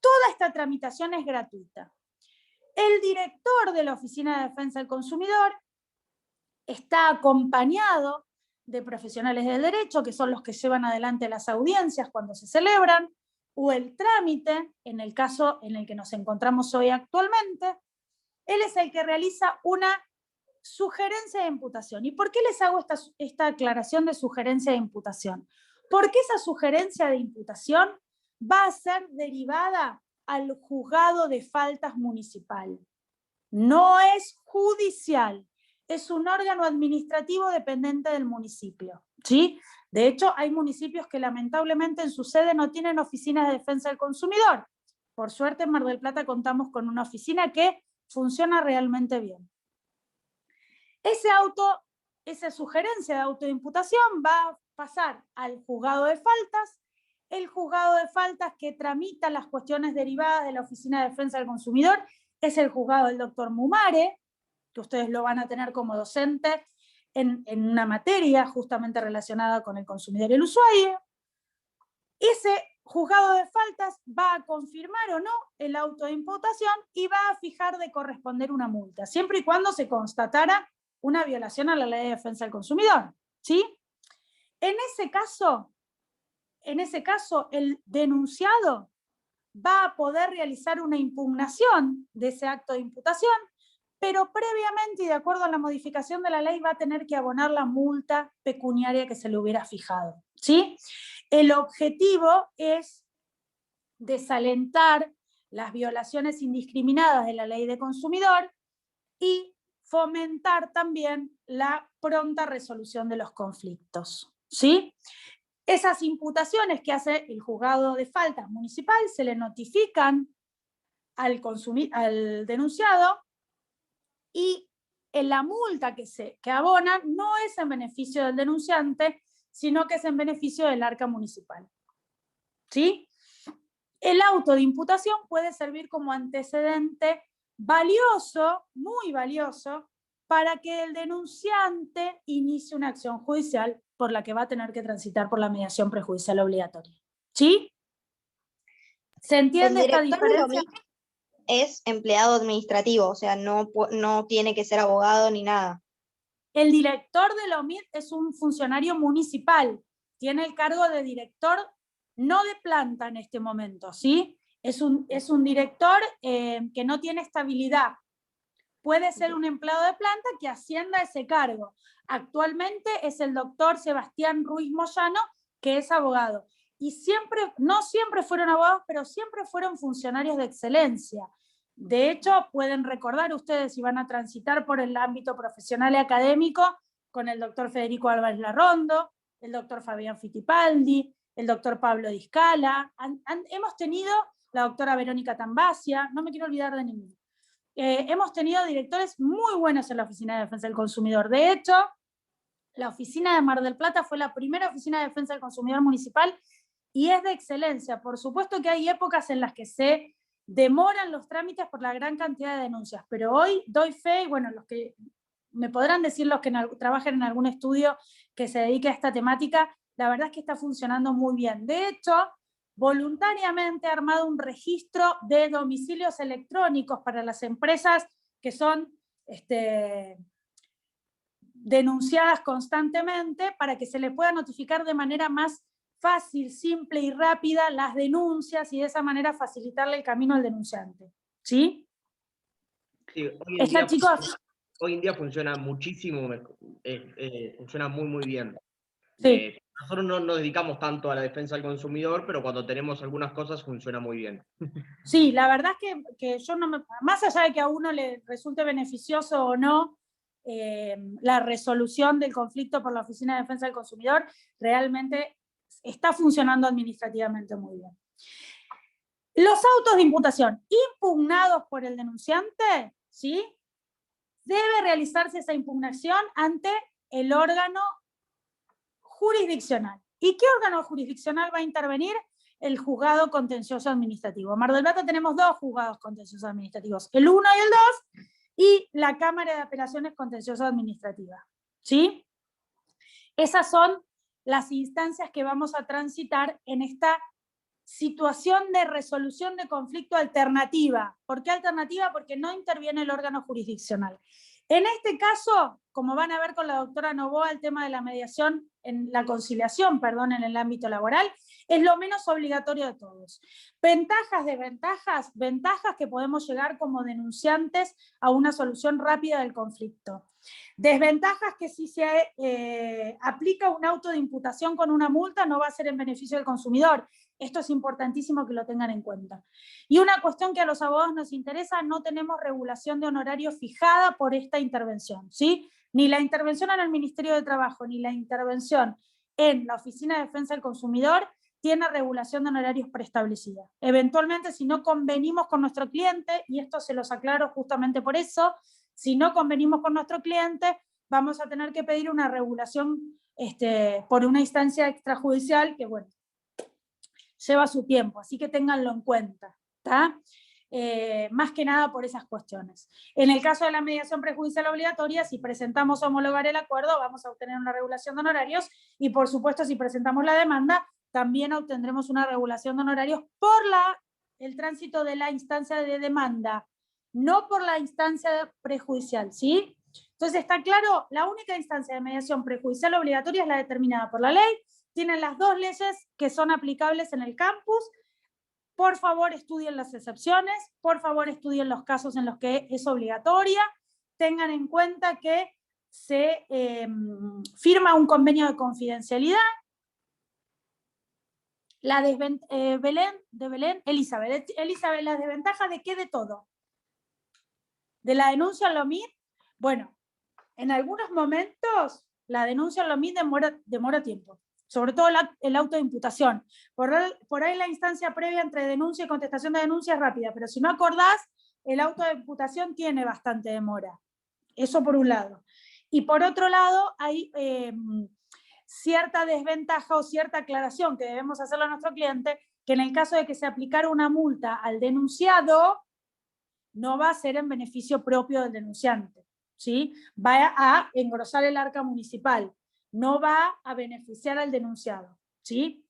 Speaker 1: Toda esta tramitación es gratuita. El director de la Oficina de Defensa del Consumidor está acompañado de profesionales del derecho, que son los que llevan adelante las audiencias cuando se celebran, o el trámite, en el caso en el que nos encontramos hoy actualmente. Él es el que realiza una sugerencia de imputación. ¿Y por qué les hago esta aclaración de sugerencia de imputación? Porque esa sugerencia de imputación va a ser derivada al juzgado de faltas municipal. No es judicial, es un órgano administrativo dependiente del municipio, ¿sí? De hecho, hay municipios que lamentablemente en su sede no tienen oficinas de defensa del consumidor. Por suerte, en Mar del Plata contamos con una oficina que funciona realmente bien. Esa sugerencia de autoimputación va a pasar al juzgado de faltas, el juzgado de faltas que tramita las cuestiones derivadas de la Oficina de Defensa del Consumidor es el juzgado del doctor Mumare, que ustedes lo van a tener como docente en una materia justamente relacionada con el consumidor y el usuario. Ese juzgado de faltas va a confirmar o no el auto de imputación y va a fijar de corresponder una multa, siempre y cuando se constatara una violación a la ley de defensa del consumidor, ¿sí? En ese caso, el denunciado va a poder realizar una impugnación de ese acto de imputación pero previamente y de acuerdo a la modificación de la ley va a tener que abonar la multa pecuniaria que se le hubiera fijado, ¿sí? El objetivo es desalentar las violaciones indiscriminadas de la ley de consumidor y fomentar también la pronta resolución de los conflictos, ¿sí? Esas imputaciones que hace el juzgado de faltas municipal se le notifican al denunciado y la multa que abona no es en beneficio del denunciante, sino que es en beneficio del arca municipal, ¿sí? El auto de imputación puede servir como antecedente valioso, muy valioso, para que el denunciante inicie una acción judicial por la que va a tener que transitar por la mediación prejudicial obligatoria. ¿Sí? ¿Se entiende esta diferencia?
Speaker 8: Es empleado administrativo, o sea, no tiene que ser abogado ni nada.
Speaker 1: El director de la OMID es un funcionario municipal, tiene el cargo de director, no de planta en este momento, ¿sí? Es un director que no tiene estabilidad. Puede ser un empleado de planta que ascienda a ese cargo. Actualmente es el doctor Sebastián Ruiz Moyano, que es abogado. Y no siempre fueron abogados, pero siempre fueron funcionarios de excelencia. De hecho, pueden recordar ustedes si van a transitar por el ámbito profesional y académico con el doctor Federico Álvarez Larrondo, el doctor Fabián Fittipaldi, el doctor Pablo Di Scala. Hemos tenido la doctora Verónica Tambasia, no me quiero olvidar de ninguno. Hemos tenido directores muy buenos en la Oficina de Defensa del Consumidor. De hecho, la oficina de Mar del Plata fue la primera oficina de defensa del consumidor municipal y es de excelencia. Por supuesto que hay épocas en las que se demoran los trámites por la gran cantidad de denuncias, pero hoy doy fe, y bueno, los que me podrán decir los que trabajen en algún estudio que se dedique a esta temática, la verdad es que está funcionando muy bien. De hecho, voluntariamente ha armado un registro de domicilios electrónicos para las empresas que son denunciadas constantemente para que se les pueda notificar de manera más fácil, simple y rápida las denuncias y de esa manera facilitarle el camino al denunciante. ¿Sí?
Speaker 7: Sí, hoy en día funciona muchísimo, funciona muy, muy bien.
Speaker 1: Sí.
Speaker 7: Nosotros no nos dedicamos tanto a la defensa del consumidor, pero cuando tenemos algunas cosas funciona muy bien.
Speaker 1: Sí, la verdad es que yo más allá de que a uno le resulte beneficioso o no la resolución del conflicto por la Oficina de Defensa del Consumidor, realmente está funcionando administrativamente muy bien. Los autos de imputación impugnados por el denunciante, ¿sí? Debe realizarse esa impugnación ante el órgano jurisdiccional. ¿Y qué órgano jurisdiccional va a intervenir? El juzgado contencioso administrativo. En Mar del Plata tenemos 2 juzgados contenciosos administrativos, el 1 y el 2, y la Cámara de Apelaciones Contencioso Administrativa. ¿Sí? Esas son las instancias que vamos a transitar en esta situación de resolución de conflicto alternativa. ¿Por qué alternativa? Porque no interviene el órgano jurisdiccional. En este caso, como van a ver con la doctora Novoa, el tema de la mediación, en la conciliación, perdón, en el ámbito laboral, es lo menos obligatorio de todos. Ventajas, desventajas, ventajas que podemos llegar como denunciantes a una solución rápida del conflicto. Desventajas que si se aplica un auto de imputación con una multa no va a ser en beneficio del consumidor. Esto es importantísimo que lo tengan en cuenta. Y una cuestión que a los abogados nos interesa, no tenemos regulación de honorarios fijada por esta intervención, ¿sí? Ni la intervención en el Ministerio de Trabajo, ni la intervención en la Oficina de Defensa del Consumidor tiene regulación de honorarios preestablecida. Eventualmente, si no convenimos con nuestro cliente, y esto se los aclaro justamente por eso, si no convenimos con nuestro cliente, vamos a tener que pedir una regulación por una instancia extrajudicial que, bueno, lleva su tiempo, así que ténganlo en cuenta, ¿tá? Más que nada por esas cuestiones. En el caso de la mediación prejudicial obligatoria, si presentamos homologar el acuerdo, vamos a obtener una regulación de honorarios y, por supuesto, si presentamos la demanda, también obtendremos una regulación de honorarios por el tránsito de la instancia de demanda, no por la instancia prejudicial, ¿sí? Entonces, está claro, la única instancia de mediación prejudicial obligatoria es la determinada por la ley. Tienen las 2 leyes que son aplicables en el campus. Por favor, estudien las excepciones, por favor, estudien los casos en los que es obligatoria, tengan en cuenta que se firma un convenio de confidencialidad. Belén, Elizabeth, ¿las desventajas de qué? De todo. ¿De la denuncia en la OMID? Bueno, en algunos momentos la denuncia en la OMID demora tiempo, sobre todo el auto de imputación. Por ahí la instancia previa entre denuncia y contestación de denuncia es rápida, pero si no acordás, el auto de imputación tiene bastante demora. Eso por un lado. Y por otro lado, hay cierta desventaja o cierta aclaración que debemos hacerle a nuestro cliente, que en el caso de que se aplicara una multa al denunciado, no va a ser en beneficio propio del denunciante, ¿sí? Va a engrosar el arca municipal, no va a beneficiar al denunciado, ¿sí?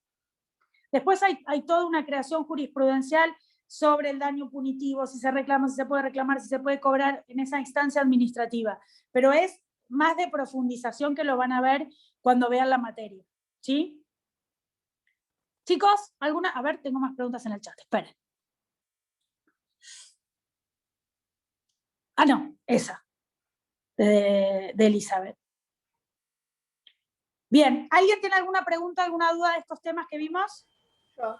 Speaker 1: Después hay toda una creación jurisprudencial sobre el daño punitivo, si se reclama, si se puede reclamar, si se puede cobrar en esa instancia administrativa, pero es más de profundización que lo van a ver cuando vean la materia, ¿sí? Chicos, ¿alguna? A ver, tengo más preguntas en el chat, esperen. Ah, no, esa, de Elizabeth. Bien, ¿alguien tiene alguna pregunta, alguna duda de estos temas que vimos?
Speaker 9: Yo.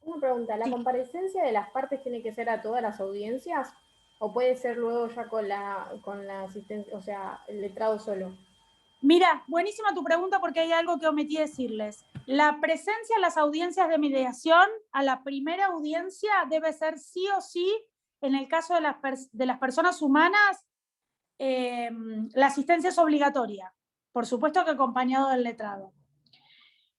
Speaker 9: Una pregunta, ¿la
Speaker 1: Sí.
Speaker 9: comparecencia de las partes tiene que ser a todas las audiencias? ¿O puede ser luego ya con la asistencia, o sea, el letrado solo?
Speaker 1: Mira, buenísima tu pregunta porque hay algo que omití decirles. La presencia en las audiencias de mediación a la primera audiencia debe ser sí o sí, en el caso de las personas humanas, la asistencia es obligatoria, por supuesto que acompañado del letrado.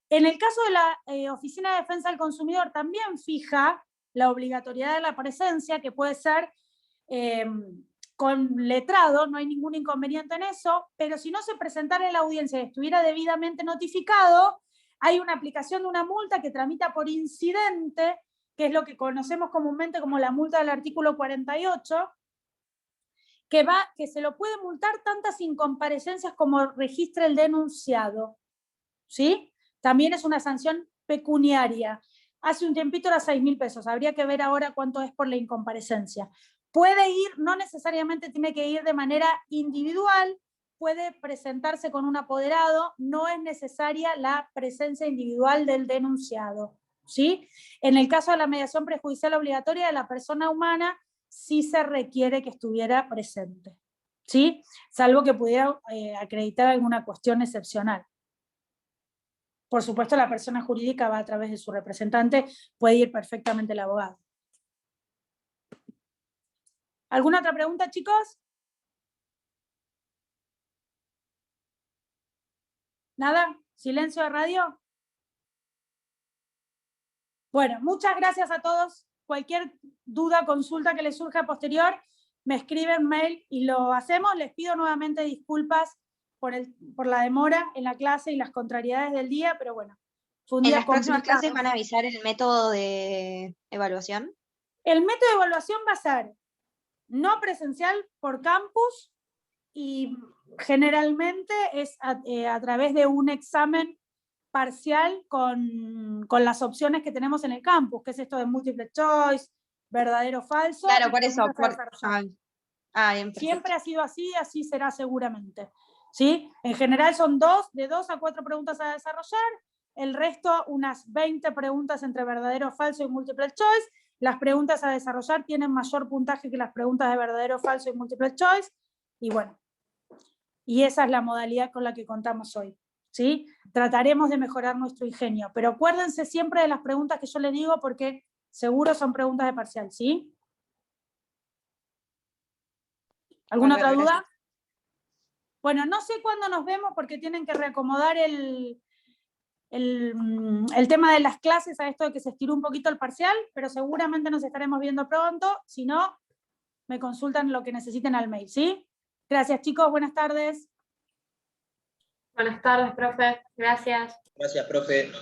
Speaker 1: En el caso de la Oficina de Defensa del Consumidor también fija la obligatoriedad de la presencia, que puede ser con letrado, no hay ningún inconveniente en eso, pero si no se presentara en la audiencia y estuviera debidamente notificado, hay una aplicación de una multa que tramita por incidente, que es lo que conocemos comúnmente como la multa del artículo 48, que se lo puede multar tantas incomparecencias como registre el denunciado, ¿sí? También es una sanción pecuniaria. Hace un tiempito era 6.000 pesos, habría que ver ahora cuánto es por la incomparecencia. Puede ir, no necesariamente tiene que ir de manera individual, puede presentarse con un apoderado, no es necesaria la presencia individual del denunciado, ¿sí? En el caso de la mediación prejudicial obligatoria de la persona humana, sí se requiere que estuviera presente, ¿sí? Salvo que pudiera acreditar alguna cuestión excepcional. Por supuesto, la persona jurídica va a través de su representante, puede ir perfectamente el abogado. ¿Alguna otra pregunta, chicos? ¿Nada? ¿Silencio de radio? Bueno, muchas gracias a todos. Cualquier duda, consulta que les surja posterior, me escriben mail y lo hacemos. Les pido nuevamente disculpas por la demora en la clase y las contrariedades del día, pero bueno. Fue un
Speaker 8: ¿En
Speaker 1: día
Speaker 8: las próximas
Speaker 1: complicado.
Speaker 8: clases van a avisar el método de evaluación?
Speaker 1: El método de evaluación va a ser no presencial por campus y generalmente es a través de un examen parcial con las opciones que tenemos en el campus, que es esto de multiple choice, verdadero o falso.
Speaker 8: Claro, por eso.
Speaker 1: Bien, perfecto. Siempre ha sido así, así será seguramente, ¿sí? En general son de 2 a 4 preguntas a desarrollar, el resto unas 20 preguntas entre verdadero o falso y multiple choice. Las preguntas a desarrollar tienen mayor puntaje que las preguntas de verdadero o falso y multiple choice, y bueno, y esa es la modalidad con la que contamos hoy, ¿sí? Trataremos de mejorar nuestro ingenio, pero acuérdense siempre de las preguntas que yo les digo porque seguro son preguntas de parcial, ¿sí? ¿Alguna otra duda? Bueno, no sé cuándo nos vemos porque tienen que reacomodar el tema de las clases a esto de que se estiró un poquito el parcial, pero seguramente nos estaremos viendo pronto. Si no, me consultan lo que necesiten al mail, ¿sí? Gracias, chicos. Buenas tardes.
Speaker 4: Buenas tardes, profe. Gracias.
Speaker 7: Gracias, profe.